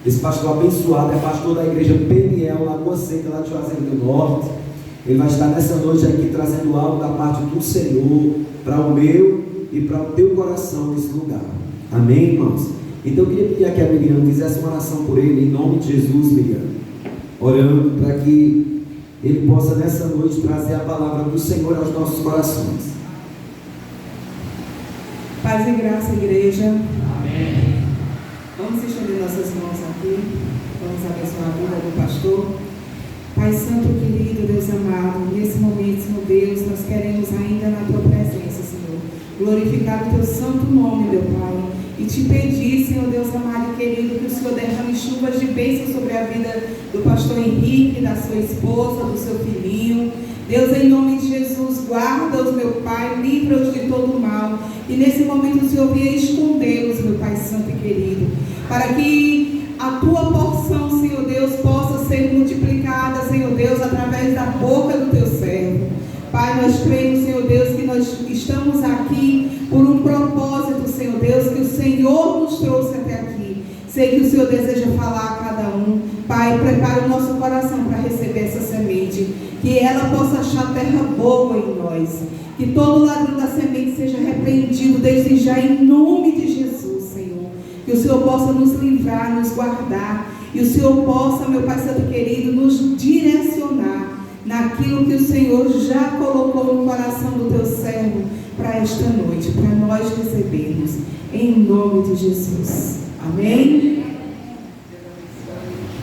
Esse pastor abençoado é pastor da igreja Peniel, Lagoa Seca, lá de Juazeiro do Norte. Ele vai estar nessa noite aqui trazendo algo da parte do Senhor para o meu e para o teu coração nesse lugar. Amém, irmãos? Então eu queria pedir que a Miriam fizesse uma oração por ele, em nome de Jesus, Miriam, orando para que ele possa nessa noite trazer a palavra do Senhor aos nossos corações. Paz e graça, igreja. Amém. Vamos estender nossas mãos aqui. Vamos abençoar a vida do pastor. Pai Santo, querido, Deus amado, nesse momento, Senhor Deus, nós queremos ainda na Tua presença, Senhor, glorificar o Teu santo nome, meu Pai, e te pedir, Senhor Deus amado e querido, que o Senhor derrame chuvas de bênção sobre a vida do pastor Henrique, da sua esposa, do seu filhinho. Deus, em nome de Jesus, guarda-os, meu Pai, livra-os de todo mal. E nesse momento o Senhor venha escondê-los, meu Pai Santo e querido, para que a Tua porção, Senhor Deus, possa ser multiplicada, Senhor Deus, através da boca do Teu servo. Pai, nós cremos, Senhor Deus, que nós estamos aqui por um propósito, Senhor Deus, que o Senhor nos trouxe até aqui. Sei que o Senhor deseja falar a cada um. Pai, prepara o nosso coração para receber essa semente, que ela possa achar terra boa em nós, que todo ladrão da semente seja repreendido desde já em nome de Jesus, Senhor. Que o Senhor possa nos livrar, nos guardar, e o Senhor possa, meu Pai Santo querido, nos direcionar naquilo que o Senhor já colocou no coração do Teu servo para esta noite, para nós recebermos, em nome de Jesus. Amém?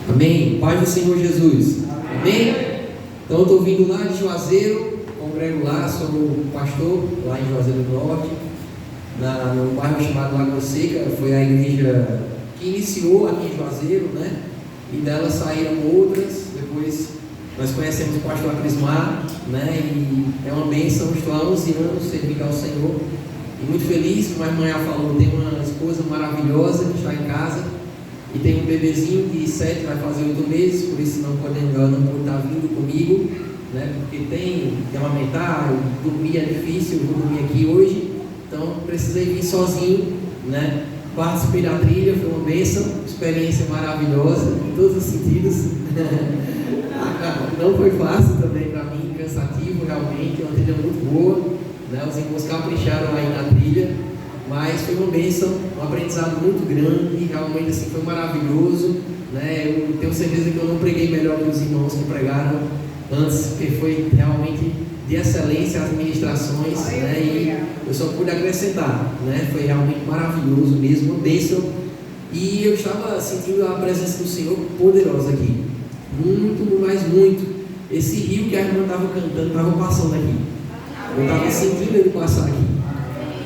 Amém. Pai do Senhor Jesus. Amém. Então eu estou vindo lá de Juazeiro, congrego lá, sou pastor lá em Juazeiro do Norte, no bairro chamado Lagoa Seca. Foi a igreja que iniciou aqui em Juazeiro, né? E dela saíram outras. Depois nós conhecemos o pastor Acrismar, né? E é uma bênção. Estou há 11 anos servindo ao Senhor e muito feliz, como a irmã já falou, tem uma esposa maravilhosa que está em casa e tem um bebezinho de 7, vai fazer 8 meses, por isso não pode estar vindo comigo, né? Porque tem que amamentar, dormir é difícil, eu vou dormir aqui hoje, então precisei vir sozinho, né? Participei da trilha, foi uma bênção, experiência maravilhosa em todos os sentidos. Não foi fácil também para mim, cansativo realmente, uma trilha muito boa, né? Os irmãos capricharam aí na trilha, mas foi uma bênção, um aprendizado muito grande, realmente assim, foi maravilhoso, né? Eu tenho certeza que eu não preguei melhor que os irmãos que pregaram antes, porque foi realmente de excelência as ministrações, né? E eu só pude acrescentar, né? Foi realmente maravilhoso mesmo, uma bênção, e eu estava sentindo a presença do Senhor poderosa aqui, muito, mas muito. Esse rio que a irmã estava cantando estava passando aqui, eu estava sentindo ele passar aqui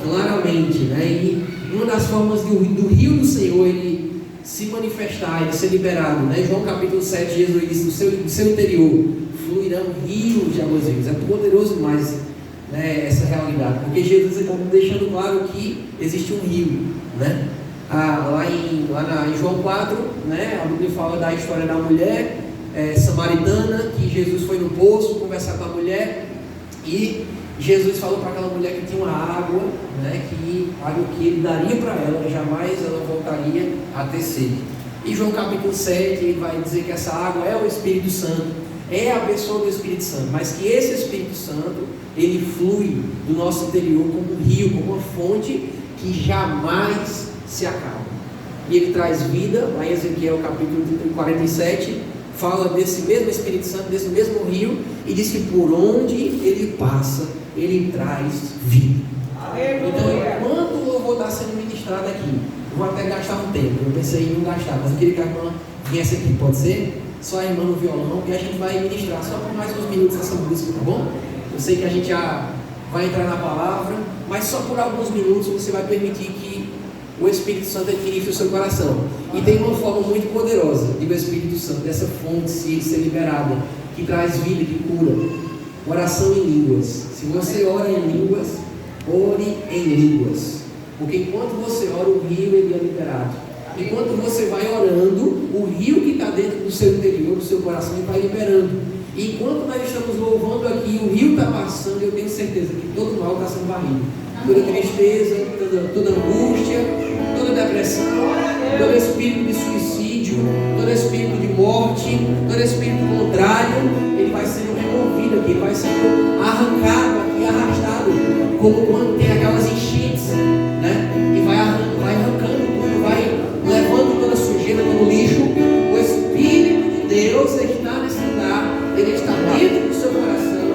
claramente, né? E uma das formas do rio do Senhor ele se manifestar, ele ser liberado, né? João capítulo 7, Jesus disse: do seu interior fluirão rios de águas vivas. É poderoso demais, né, essa realidade, porque Jesus está deixando claro que existe um rio, né? Lá em João 4, né, a Bíblia fala da história da mulher samaritana, que Jesus foi no poço conversar com a mulher e Jesus falou para aquela mulher que tinha uma água, né, água que ele daria para ela, jamais ela voltaria a ter sede. E João capítulo 7, ele vai dizer que essa água é o Espírito Santo, é a pessoa do Espírito Santo, mas que esse Espírito Santo, ele flui do nosso interior como um rio, como uma fonte que jamais se acaba. E ele traz vida, lá em Ezequiel capítulo 47, fala desse mesmo Espírito Santo, desse mesmo rio, e diz que por onde ele passa, ele traz vida. Então, enquanto o louvor está sendo ministrado aqui, eu vou até gastar um tempo, eu pensei em não gastar, mas eu queria que a irmã viesse aqui, pode ser? Só a irmã no violão, e a gente vai ministrar só por mais uns minutos essa música, tá bom? Eu sei que a gente já vai entrar na palavra, mas só por alguns minutos você vai permitir que o Espírito Santo adquire o seu coração. E tem uma forma muito poderosa do Espírito Santo, dessa fonte ser liberada, que traz vida, que cura. Oração em línguas. Se você ora em línguas, ore em línguas, porque enquanto você ora, o rio ele é liberado. Enquanto você vai orando, o rio que está dentro do seu interior, do seu coração, ele vai liberando. E enquanto nós estamos louvando aqui, o rio está passando, eu tenho certeza que todo mal está sendo varrido. Toda tristeza, toda angústia, toda depressão, todo espírito de suicídio, todo espírito de morte, todo espírito contrário, ele vai sendo removido aqui, vai sendo arrancado aqui, arrastado, como quando tem aquelas enchentes, né? E vai arrancando tudo, vai levando toda a sujeira, todo o lixo. O Espírito de Deus está nesse lugar, ele está dentro do seu coração,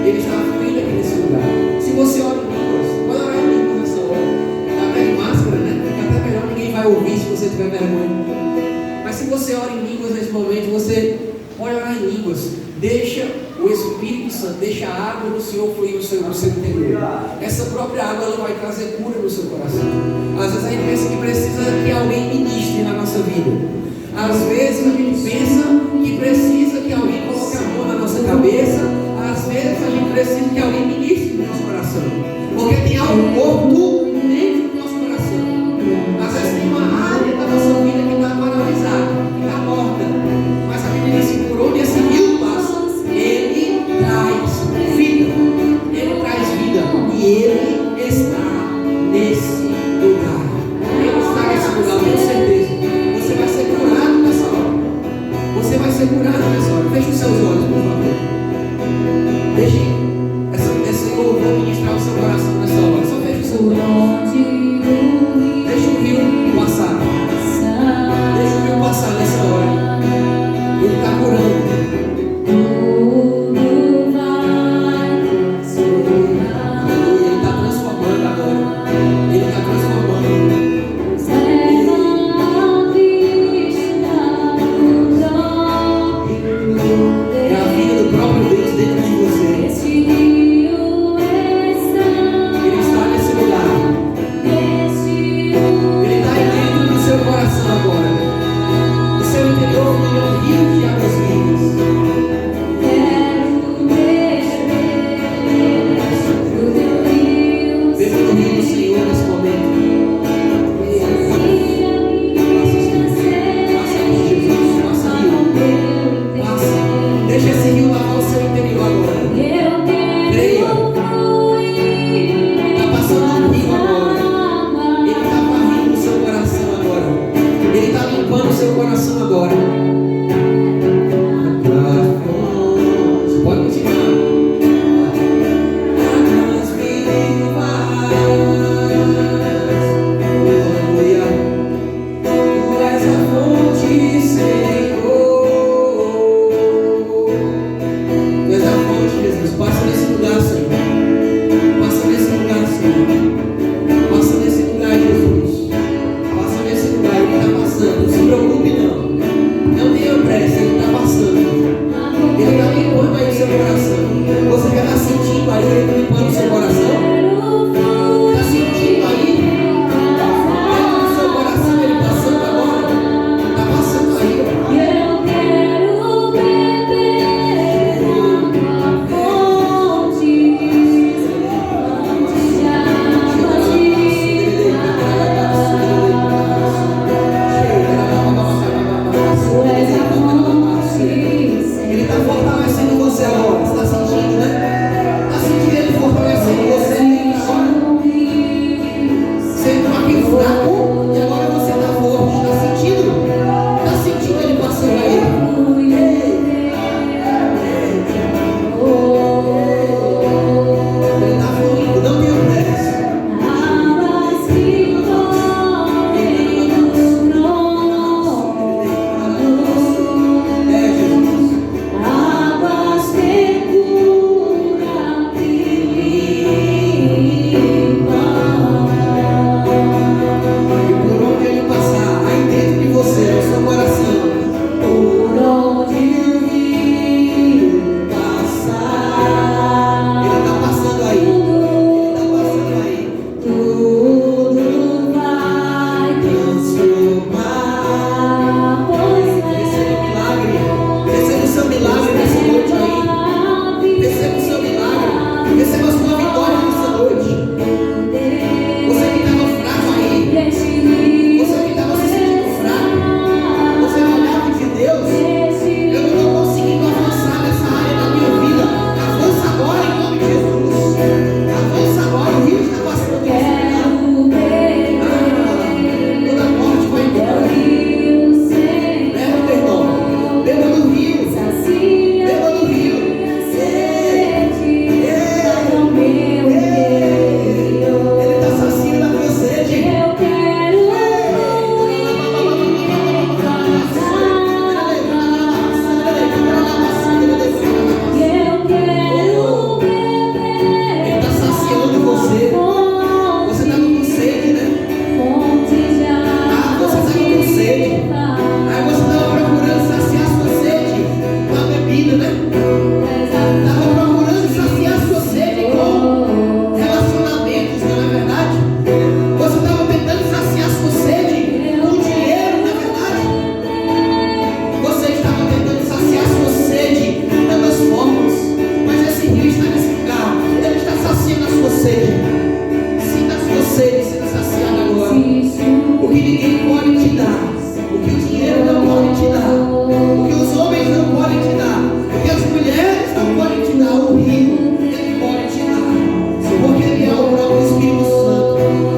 ele está fluindo aqui nesse lugar. Se você ora em línguas, pode orar em línguas nessa hora. Está até em máscara, né? Fica até melhor, ninguém vai ouvir se você tiver vergonha. Mas se você ora em línguas nesse momento, você pode orar em línguas. Deixa o Espírito Santo, deixa a água do Senhor fluir no seu interior. Essa própria água ela vai trazer cura no seu coração. Às vezes a gente pensa que precisa que alguém ministre na nossa vida. Às vezes a gente pensa que precisa que alguém coloque a mão na nossa cabeça. Às vezes a gente precisa que alguém ministre no nosso coração. Porque tem algo morto dentro do nosso coração. Às vezes tem uma área da nossa vida que está paralisada, que está morta. Mas a Bíblia diz que por onde esse rio passa, ele traz vida. Ele traz vida. E ele está nesse lugar. Ele está nesse lugar, eu tenho certeza. Você vai ser curado nessa hora. Você vai ser curado nessa hora. Feche os seus olhos, por favor. Deixe esse louvor ministrar o seu coração nessa hora. Só feche o seu olho. Deixa o rio passar. Deixa o rio passar nessa hora. Ele está curando. Ele está transformando agora. Ele está transformando. É a vida do próprio Deus dentro de você. Ele está nesse lugar. Ele está aí dentro do seu coração agora. No seu interior fluirão rios de águas vivas. Beba do rio do Senhor nesse momento. Passa aqui, Jesus. Passa rio. Passa. Deixa esse rio lavar o seu interior agora. Creia. Está passando um rio agora. Ele está varrendo o seu coração agora. Ele está limpando o seu coração agora. Você pode continuar. Águas vivas. Aleluia. Tu és a fonte, Senhor. Tu és a fonte, Jesus. Passa nesse lugar, Senhor. Passa nesse lugar, Senhor. Passa nesse lugar, Jesus. Passa nesse lugar. Ele está passando. Não se preocupe, não. Não sede. Aí você estava procurando saciar sua sede com a bebida, né? Estava procurando saciar sua sede com relacionamentos, não é verdade? Você estava tentando saciar sua sede com dinheiro, não é verdade? Você estava tentando saciar sua sede de tantas formas, mas esse rio está nesse lugar, ele está saciando a sua sede. Sinta a sua sede sendo saciada agora. O que ninguém pode te dar, o que o dinheiro não pode te dar, o que os homens não podem te dar, o que as mulheres não podem te dar, o rio, ele pode te dar, porque ele é o próprio Espírito Santo,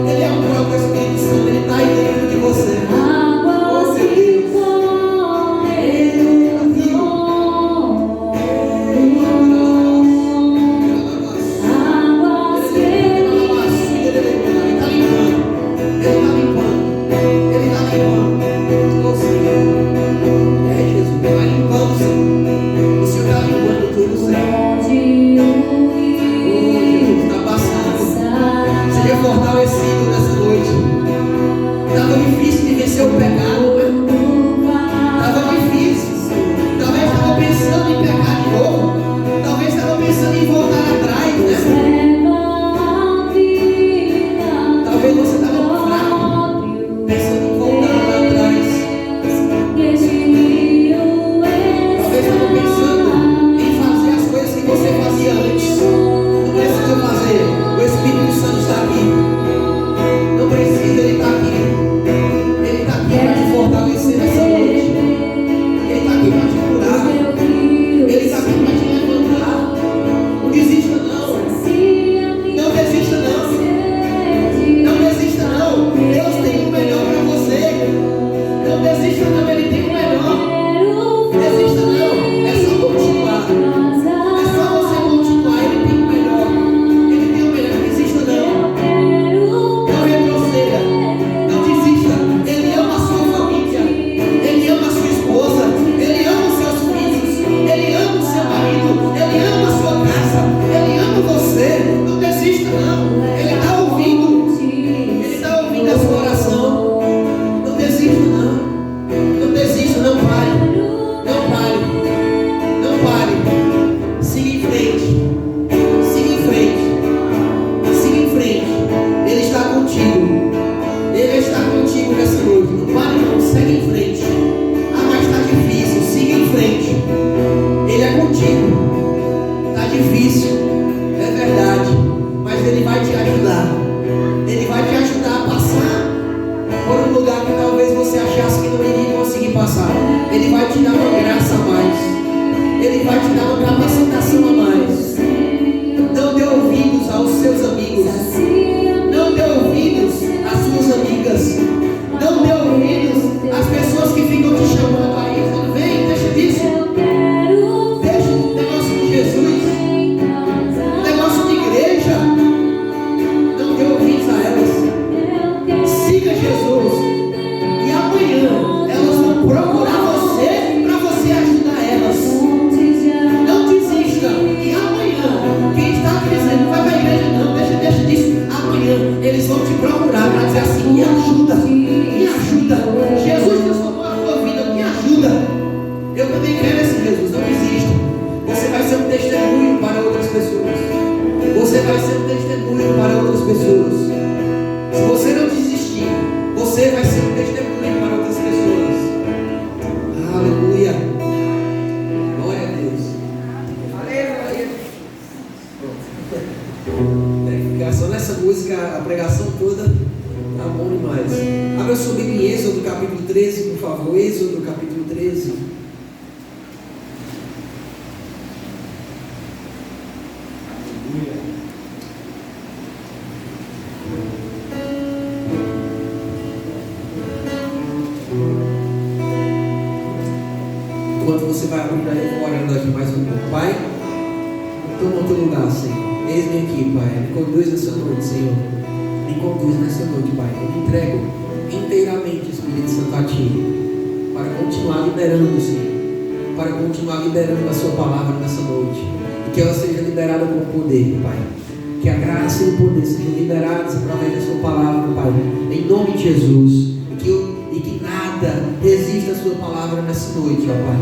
ele é o próprio Espírito Santo, ele está aí dentro de você. Fortalecido nessa noite. Estava difícil de vencer o pecado, né? Estava difícil. Talvez estava pensando em pecar de novo. Talvez estava pensando em voltar atrás, né? Talvez você estava fraco, pensando em voltar lá atrás. Talvez estava pensando em fazer as coisas que você fazia antes. Não precisa fazer. O Espírito Santo está aqui. Não precisa, ele está aqui. Ele está aqui para te fortalecer nessa noite. Ele está aqui para te curar. Ele está aqui para te levantar. Não desista não. Não desista não. Não desista não. Deus tem o melhor para você. Não desista não, ele tem o melhor. Desista não. É só continuar. É só você continuar, ele tem o melhor. Ele tem o melhor. Não desista não. Não desista, ele ama a sua família, ele ama a sua esposa, ele ama os seus filhos, ele ama o seu marido, ele ama a sua casa, ele ama você. Não desista não, ele está ouvindo a sua oração. Não desista não, não desista, não pare, não pare, não pare. Siga em frente, siga em frente, siga em frente. Ele está contigo. Ele está contigo nessa noite. Não pare não, segue em frente. Ah, mas está difícil, siga em frente. Ele é contigo. Está difícil, é verdade, mas ele vai te ajudar. Ele vai te ajudar a passar por um lugar que talvez você achasse que não iria conseguir passar. Ele vai te dar uma graça a mais. Ele vai te dar uma capacitação a mais. Não dê ouvidos aos seus amigos. Não dê ouvidos às suas amigas. Não dê ouvidos às pessoas que ficam te chamando aí, dizendo: vem, deixa disso. Deixa o negócio de Jesus, o negócio de igreja. Não dê ouvidos a elas. Siga Jesus. E amanhã elas vão procurar você para você ajudar elas. Não desista. E amanhã, quem está aqui dizendo: não vai para a igreja não, deixa disso. Amanhã eles vão te procurar para dizer assim: me ajuda, me ajuda. Jesus transformou a tua vida, me ajuda. Eu também quero esse Jesus, não desista. Você vai ser um testemunho para outras pessoas. Você vai ser um testemunho para outras pessoas. Se você não desistir, você vai ser um testemunho para outras pessoas. Aleluia. Glória a Deus. Aleluia. Só nessa música, a pregação toda tá bom demais. Abra sua Bíblia em Êxodo capítulo 13, por favor. Êxodo capítulo 13. Enquanto você vai abrir aí, eu vou orando aqui mais um pouco. Pai, toma o teu lugar, Senhor. Eis-me aqui, Pai. Me conduz nessa noite, Senhor. Me conduz nessa noite, Pai. Eu me entrego inteiramente, Espírito Santo, a Ti, para continuar liberando, Senhor. Para continuar liberando a Sua palavra nessa noite. E que ela seja liberada com poder, Pai. Que a graça e o poder sejam liberados através da Sua palavra, Pai. Em nome de Jesus. E que nada nada resista a sua palavra nessa noite, ó Pai.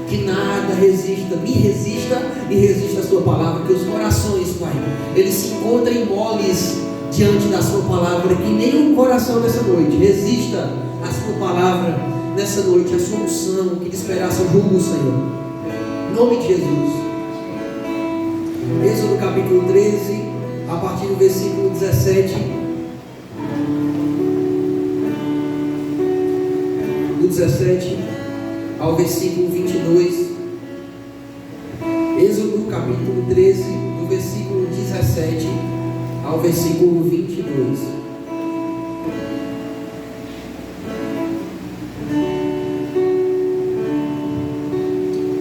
Que nada me resista e resista a sua palavra. Que os corações, Pai, eles se encontrem moles diante da sua palavra. Que nenhum coração nessa noite resista a sua palavra nessa noite, a sua unção que despedaça o jugo, Senhor. Em nome de Jesus. Êxodo capítulo 13, a partir do versículo 17. Do 17 ao versículo 22. Êxodo capítulo 13, do versículo 17 ao versículo 22.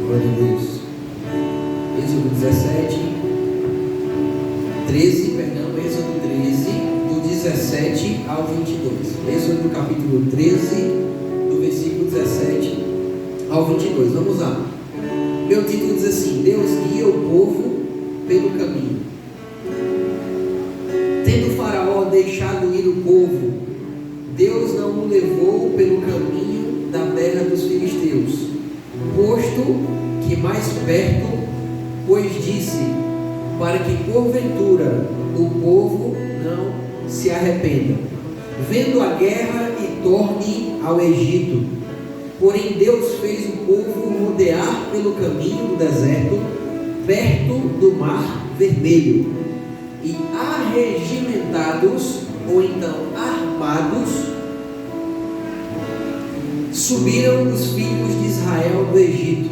Glória a Deus. Êxodo 13, do 17 ao 22. Êxodo capítulo 13, do versículo 17 ao 22. Vamos lá. Meu título diz assim: Deus guia o povo pelo caminho. Tendo Faraó deixado ir o povo, Deus não o levou pelo caminho da terra dos filisteus, posto que mais perto, pois disse, para que porventura o povo não se arrependa, vendo a guerra e torne ao Egito. Porém Deus fez o povo rodear pelo caminho do deserto, perto do mar vermelho, e arregimentados, ou então armados, subiram os filhos de Israel do Egito.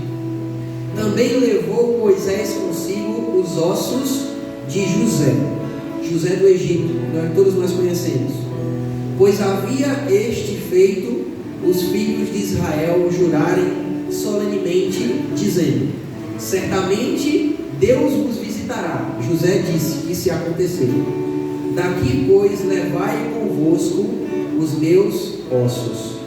Também levou Moisés consigo os ossos de José do Egito, todos nós conhecemos, pois havia este feito os filhos de Israel jurarem solenemente, dizendo: certamente Deus vos visitará. José disse: que se acontecer. Daqui, pois, levai convosco os meus ossos.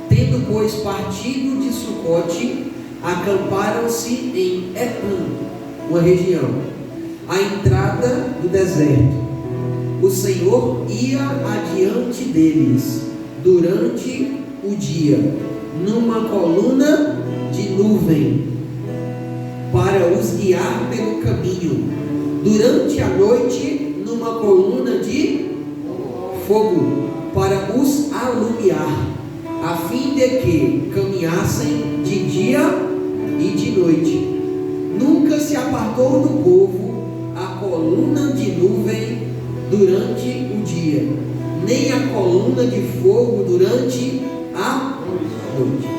Tendo, pois, partido de Sucote, acamparam-se em Etam, uma região, à entrada do deserto. O Senhor ia adiante deles durante o dia, numa coluna de nuvem, para os guiar pelo caminho. Durante a noite, numa coluna de fogo, para os alumiar, a fim de que caminhassem de dia e de noite. Nunca se apartou do povo a coluna de nuvem durante o dia, nem a coluna de fogo durante a noite.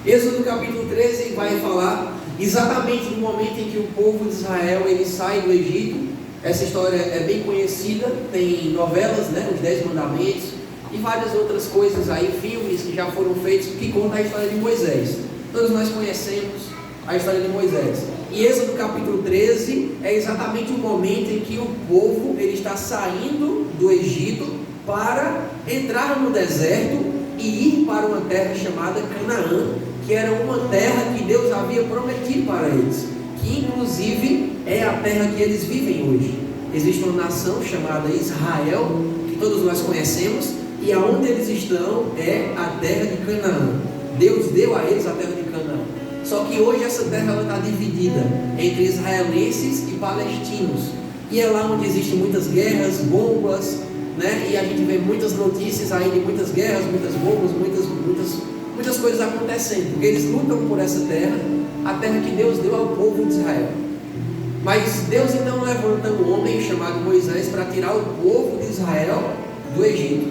Êxodo capítulo 13 vai falar exatamente no momento em que o povo de Israel ele sai do Egito. Essa história é bem conhecida, tem novelas, Os 10 Mandamentos e várias outras coisas aí, filmes que já foram feitos que contam a história de Moisés. Todos nós conhecemos a história de Moisés. E Êxodo capítulo 13 é exatamente o momento em que o povo ele está saindo do Egito para entrar no deserto e ir para uma terra chamada Canaã, que era uma terra que Deus havia prometido para eles, que inclusive é a terra que eles vivem hoje. Existe uma nação chamada Israel, que todos nós conhecemos, e aonde eles estão é a terra de Canaã. Deus deu a eles a terra de Canaã. Só que hoje essa terra está dividida entre israelenses e palestinos. E é lá onde existem muitas guerras, bombas, E a gente vê muitas notícias aí de muitas guerras, muitas bombas, muitas coisas acontecendo. Porque eles lutam por essa terra, a terra que Deus deu ao povo de Israel. Mas Deus então levanta um homem chamado Moisés para tirar o povo de Israel do Egito.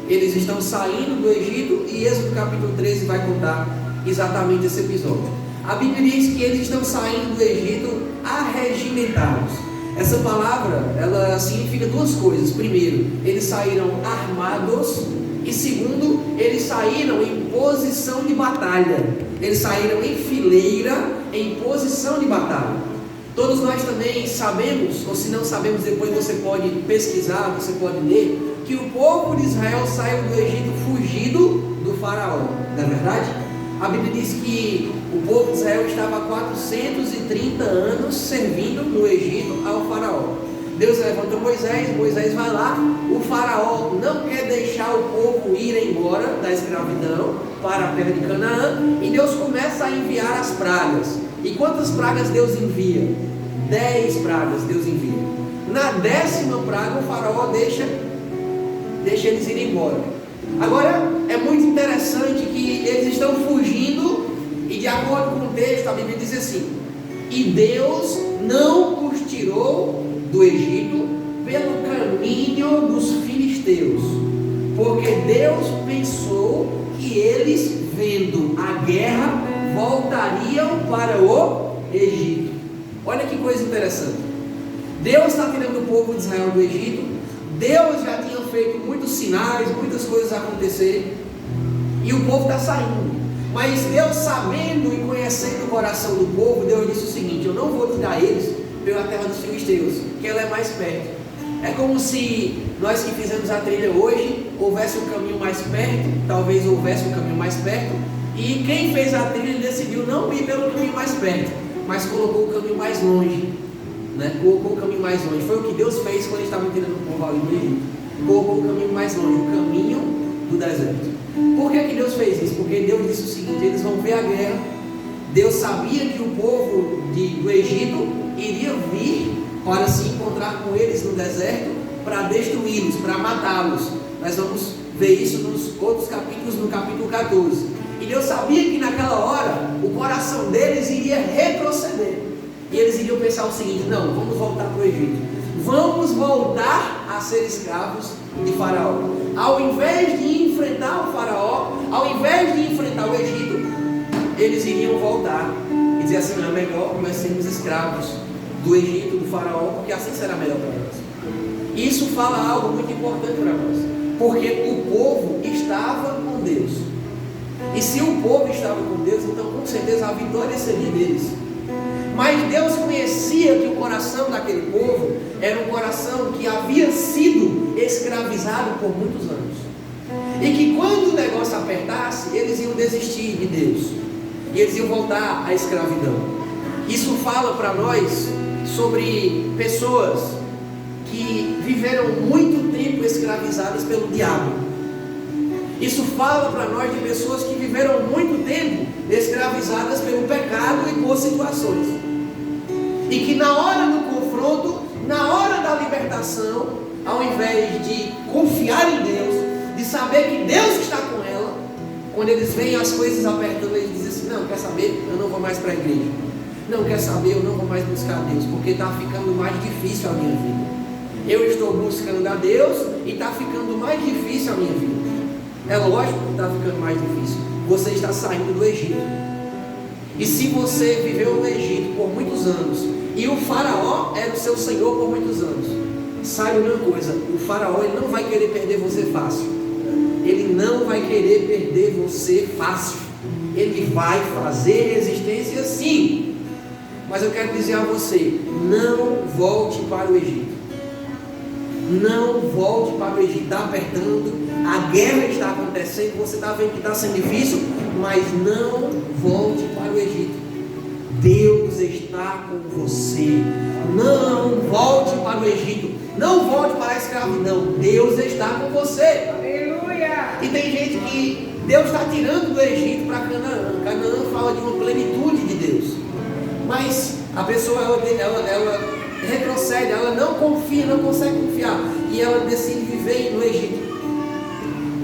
Eles estão saindo do Egito e Êxodo capítulo 13 vai contar exatamente esse episódio. A Bíblia diz que eles estão saindo do Egito arregimentados. Essa palavra, ela significa duas coisas. Primeiro, eles saíram armados. E segundo, eles saíram em posição de batalha. Eles saíram em fileira, em posição de batalha. Todos nós também sabemos, ou se não sabemos, depois você pode pesquisar, você pode ler, que o povo de Israel saiu do Egito fugido do faraó. Não é verdade? A Bíblia diz que o povo de Israel estava há 430 anos servindo no Egito ao faraó. Deus levanta Moisés vai lá. O faraó não quer deixar o povo ir embora da escravidão para a terra de Canaã, e Deus começa a enviar as pragas. E quantas pragas Deus envia? 10 pragas Deus envia. Na 10ª praga, o faraó deixa eles irem embora. Agora, é muito interessante que eles estão fugindo, e de acordo com o texto, a Bíblia diz assim: e Deus não os tirou do Egito pelo caminho dos filisteus, porque Deus pensou que eles, vendo a guerra, voltariam para o Egito. Olha que coisa interessante. Deus está tirando o povo de Israel do Egito. Deus já tinha feito muitos sinais, muitas coisas acontecerem, e o povo está saindo. Mas Deus, sabendo e conhecendo o coração do povo, Deus disse o seguinte: eu não vou tirar eles pela terra dos filisteus, que ela é mais perto. É como se nós que fizemos a trilha hoje houvesse um caminho mais perto, talvez houvesse um caminho mais perto, e quem fez a trilha decidiu não ir pelo caminho mais perto, mas colocou o caminho mais longe, né? Colocou o caminho mais longe. Foi o que Deus fez quando estava tirando o povo ali do Egito. Colocou o caminho mais longe, o caminho do deserto. Por que Deus fez isso? Porque Deus disse o seguinte: eles vão ver a guerra. Deus sabia que o povo do Egito iria vir para se encontrar com eles no deserto, para destruí-los, para matá-los. Nós vamos ver isso nos outros capítulos, no capítulo 14. E Deus sabia que naquela hora o coração deles iria retroceder, e eles iriam pensar o seguinte: não, vamos voltar para o Egito, vamos voltar a ser escravos de Faraó. Ao invés de enfrentar o Faraó, ao invés de enfrentar o Egito, eles iriam voltar e dizer assim: não, é melhor nós sermos escravos do Egito, do Faraó, porque assim será melhor para nós. Isso fala algo muito importante para nós, porque o povo estava com Deus, e se o povo estava com Deus, então com certeza a vitória seria deles. Mas Deus conhecia que o coração daquele povo era um coração que havia sido escravizado por muitos anos, e que quando o negócio apertasse, eles iam desistir de Deus, e eles iam voltar à escravidão. Isso fala para nós sobre pessoas que viveram muito tempo escravizadas pelo diabo. Isso fala para nós de pessoas que viveram muito tempo escravizadas pelo pecado e por situações, e que na hora do confronto, na hora da libertação, ao invés de confiar em Deus, de saber que Deus está com ela, quando eles veem as coisas apertando, eles dizem assim: não, quer saber, eu não vou mais para a igreja, não quer saber, eu não vou mais buscar a Deus, porque está ficando mais difícil a minha vida. Eu estou buscando a Deus e está ficando mais difícil a minha vida. É lógico que está ficando mais difícil. Você está saindo do Egito, e se você viveu no Egito por muitos anos, e o Faraó era o seu senhor por muitos anos, saiba uma coisa: o Faraó, ele não vai querer perder você fácil. Ele não vai querer perder você fácil. Ele vai fazer resistência sim. Mas eu quero dizer a você: não volte para o Egito. Não volte para o Egito. Está apertando, a guerra está acontecendo, você está vendo que está sendo difícil, mas não volte para o Egito. Deus está com você. Não volte para o Egito. Não volte para a escravidão. Deus está com você. Aleluia! E tem gente que Deus está tirando do Egito para Canaã. Canaã fala de uma plenitude de Deus, mas a pessoa ela retrocede, ela não confia, não consegue confiar, e ela decide viver no Egito.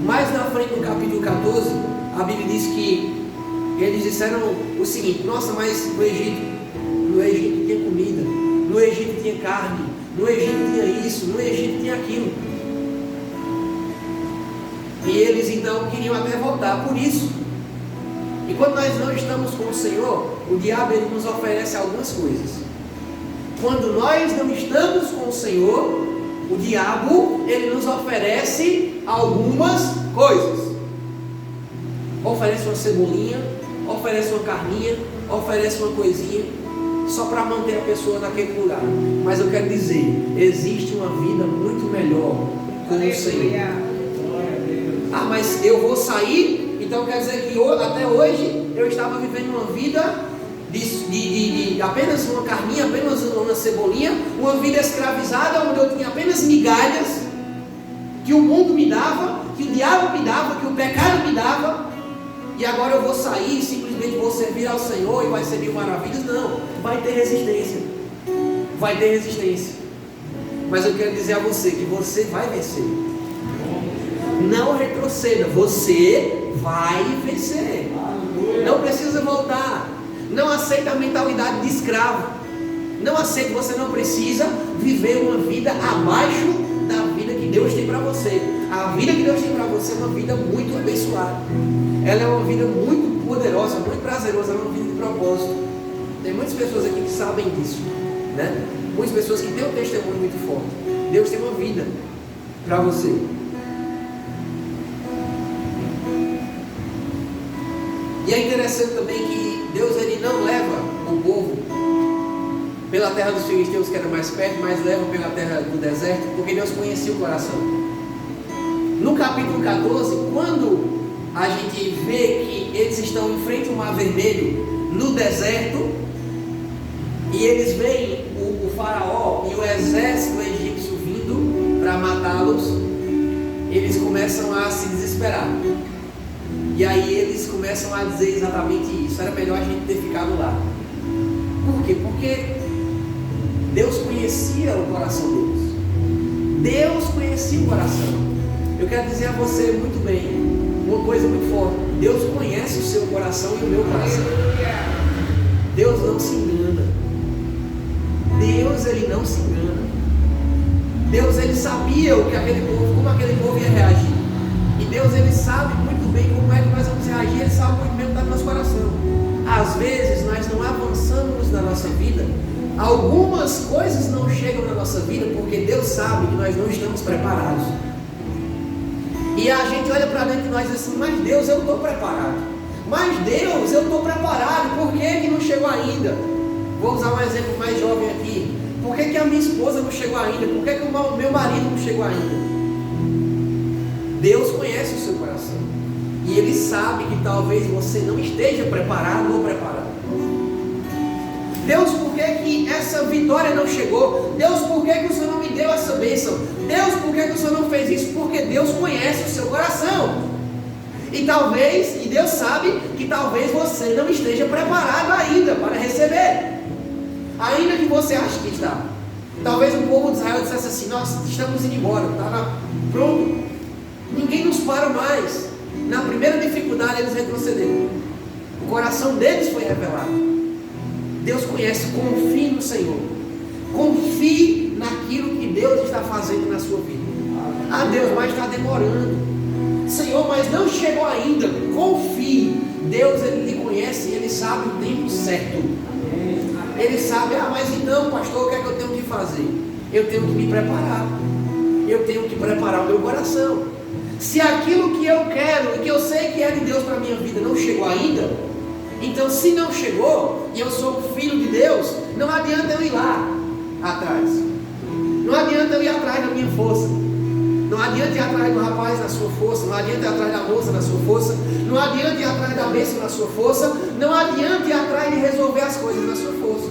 Mais na frente, no capítulo 14, a Bíblia diz que eles disseram o seguinte: nossa, mas no Egito tinha comida, no Egito tinha carne, no Egito tinha isso, no Egito tinha aquilo. E eles então queriam até voltar por isso. E quando nós não estamos com o Senhor, o diabo, ele nos oferece algumas coisas. Quando nós não estamos com o Senhor, o diabo, ele nos oferece algumas coisas. Oferece uma cebolinha, oferece uma carninha, oferece uma coisinha, só para manter a pessoa naquele lugar. Mas eu quero dizer, existe uma vida muito melhor com o Senhor. Ah, mas eu vou sair, então quer dizer que até hoje eu estava vivendo uma vida de apenas uma carninha, apenas uma cebolinha, uma vida escravizada, onde eu tinha apenas migalhas, que o mundo me dava, que o diabo me dava, que o pecado me dava, e agora eu vou sair e simplesmente vou servir ao Senhor e vai ser mil maravilhas. Não, vai ter resistência, vai ter resistência, mas eu quero dizer a você que você vai vencer. Não retroceda, você vai vencer. Não precisa voltar. Não aceita a mentalidade de escravo. Não aceita, você não precisa viver uma vida abaixo da vida que Deus tem para você. A vida que Deus tem para você é uma vida muito abençoada. Ela é uma vida muito poderosa, muito prazerosa, é uma vida de propósito. Tem muitas pessoas aqui que sabem disso, né? Muitas pessoas que têm um testemunho muito forte. Deus tem uma vida para você. E é interessante também que Deus ele não leva o povo pela terra dos filisteus, que era mais perto, mas leva pela terra do deserto, porque Deus conhecia o coração. No capítulo 14, quando a gente vê que eles estão em frente ao Mar Vermelho, no deserto, e eles veem o faraó e o exército egípcio vindo para matá-los, eles começam a se desesperar. E aí eles começam a dizer exatamente isso: era melhor a gente ter ficado lá. Por quê? Porque Deus conhecia o coração deles. Deus conhecia o coração. Eu quero dizer a você muito bem uma coisa muito forte: Deus conhece o seu coração e o meu coração. Deus não se engana. Deus ele não se engana. Deus ele sabia o que aquele povo, como aquele povo ia reagir. E Deus ele sabe muito bem como é que nós vamos reagir. Ele sabe muito bem o que está no nosso coração. Às vezes nós não avançamos na nossa vida. Algumas coisas não chegam na nossa vida porque Deus sabe que nós não estamos preparados. E a gente olha para dentro de nós e diz assim: mas Deus, eu estou preparado. Mas Deus, eu estou preparado. Por que não chegou ainda? Vou usar um exemplo mais jovem aqui. Por que a minha esposa não chegou ainda? Por que o meu marido não chegou ainda? Deus conhece o seu coração. E Ele sabe que talvez você não esteja preparado ou preparado. Deus, por que essa vitória não chegou? Deus, por que o Senhor não me deu essa bênção? Deus, por que o Senhor não fez isso? Porque Deus conhece o seu coração. E Deus sabe que talvez você não esteja preparado ainda para receber. Ainda que você ache que está. Talvez o povo de Israel dissesse assim: nós estamos indo embora, pronto. Ninguém nos para mais. Na primeira dificuldade eles retrocederam. O coração deles foi revelado. Deus conhece. Confie no Senhor. Confie naquilo que Deus está fazendo na sua vida. Ah, Deus, mas está demorando. Senhor, mas não chegou ainda. Confie. Deus ele lhe conhece e Ele sabe o tempo certo. Ele sabe: mas então, pastor, o que é que eu tenho que fazer? Eu tenho que me preparar. Eu tenho que preparar o meu coração. Se aquilo que eu quero e que eu sei que é de Deus para a minha vida não chegou ainda, então se não chegou e eu sou um filho de Deus, não adianta eu ir lá atrás. Não adianta eu ir atrás da minha força. Não adianta ir atrás do rapaz na sua força. Não adianta ir atrás da moça na sua força. Não adianta ir atrás da bênção na sua força. Não adianta ir atrás de resolver as coisas na sua força.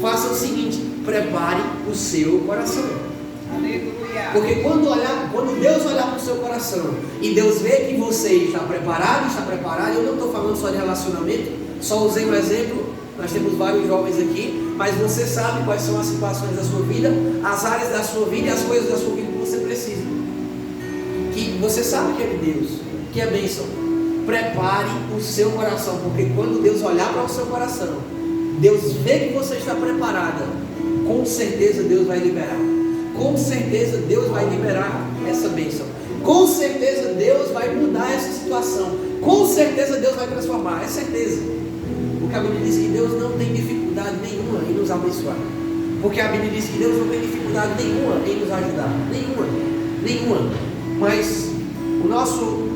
Faça o seguinte: prepare o seu coração. Porque quando Deus olhar para o seu coração e Deus vê que você está preparado, eu não estou falando só de relacionamento, só usei um exemplo. Nós temos vários jovens aqui, mas você sabe quais são as situações da sua vida, as áreas da sua vida e as coisas da sua vida que você precisa, que você sabe que é de Deus, que é bênção. Prepare o seu coração, porque quando Deus olhar para o seu coração, Deus vê que você está preparada, com certeza Deus vai liberar. Com certeza Deus vai liberar essa bênção. Com certeza Deus vai mudar essa situação. Com certeza Deus vai transformar. É certeza. Porque a Bíblia diz que Deus não tem dificuldade nenhuma em nos abençoar. Porque a Bíblia diz que Deus não tem dificuldade nenhuma em nos ajudar. Nenhuma. Mas o nosso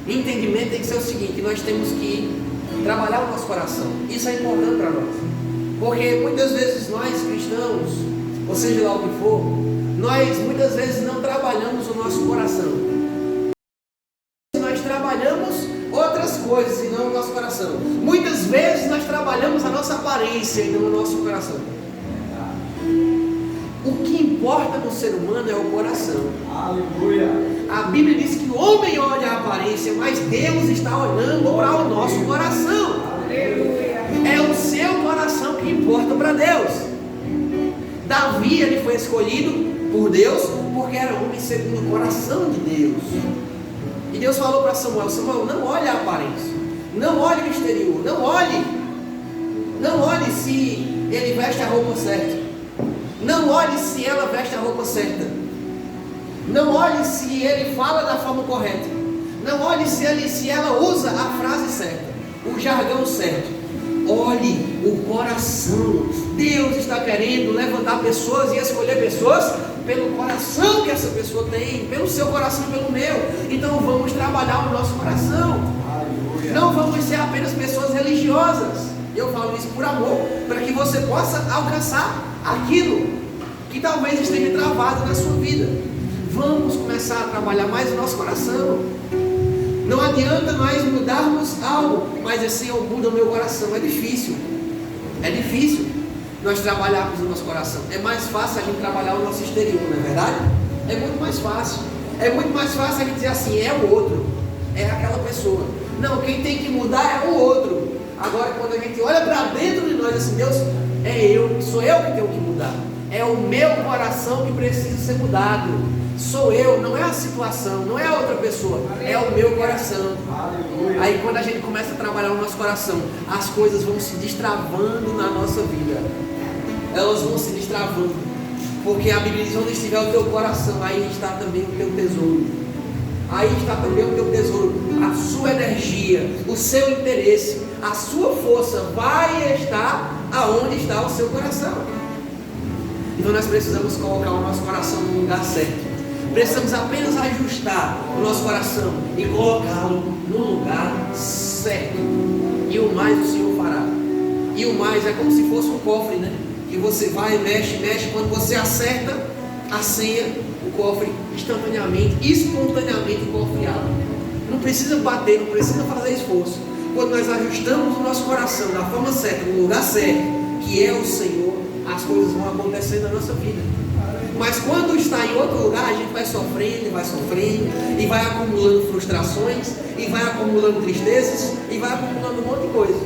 entendimento tem que ser o seguinte: que nós temos que trabalhar o nosso coração. Isso é importante para nós. Porque muitas vezes nós cristãos, ou seja lá o que for, nós muitas vezes não trabalhamos o nosso coração. Nós trabalhamos outras coisas e não o nosso coração. Muitas vezes nós trabalhamos a nossa aparência e não o nosso coração. O que importa no ser humano é o coração. Aleluia. A Bíblia diz que o homem olha a aparência, mas Deus está olhando para o nosso coração. Aleluia. É o seu coração que importa para Deus. Davi, ele foi escolhido por Deus porque era homem segundo o coração de Deus. E Deus falou para Samuel: Samuel, não olhe a aparência, não olhe o exterior, não olhe se ele veste a roupa certa, não olhe se ela veste a roupa certa, não olhe se ele fala da forma correta, não olhe se ela usa a frase certa, o jargão certo. Olhe o coração. Deus está querendo levantar pessoas e escolher pessoas pelo coração que essa pessoa tem, pelo seu coração e pelo meu. Então vamos trabalhar o nosso coração. Aleluia. Não vamos ser apenas pessoas religiosas. Eu falo isso por amor, para que você possa alcançar aquilo que talvez esteja travado na sua vida. Vamos começar a trabalhar mais o nosso coração. Não adianta nós mudarmos algo, mas assim eu mudo o meu coração. É difícil nós trabalharmos o nosso coração. É mais fácil a gente trabalhar o nosso exterior, não é verdade? É muito mais fácil. É muito mais fácil a gente dizer assim: é o outro, é aquela pessoa. Não, quem tem que mudar é o outro. Agora, quando a gente olha para dentro de nós assim: Deus, sou eu que tenho que mudar. É o meu coração que precisa ser mudado. Sou eu, não é a situação, não é a outra pessoa, é o meu coração. Aleluia. Aí quando a gente começa a trabalhar o nosso coração, as coisas vão se destravando na nossa vida. Elas vão se destravando. Porque a Bíblia diz: onde estiver o teu coração, aí está também o teu tesouro. Aí está também o teu tesouro. A sua energia, o seu interesse, a sua força vai estar aonde está o seu coração. Então nós precisamos colocar o nosso coração no lugar certo. Precisamos apenas ajustar o nosso coração e colocá-lo no lugar certo. E o mais o Senhor fará. E o mais é como se fosse um cofre, né? Que você vai, mexe. Quando você acerta a senha, o cofre instantaneamente, espontaneamente o cofre abre. Não precisa bater, não precisa fazer esforço. Quando nós ajustamos o nosso coração da forma certa, no lugar certo, que é o Senhor, as coisas vão acontecer na nossa vida. Mas quando está em outro lugar, a gente vai sofrendo, e vai acumulando frustrações, e vai acumulando tristezas, e vai acumulando um monte de coisa.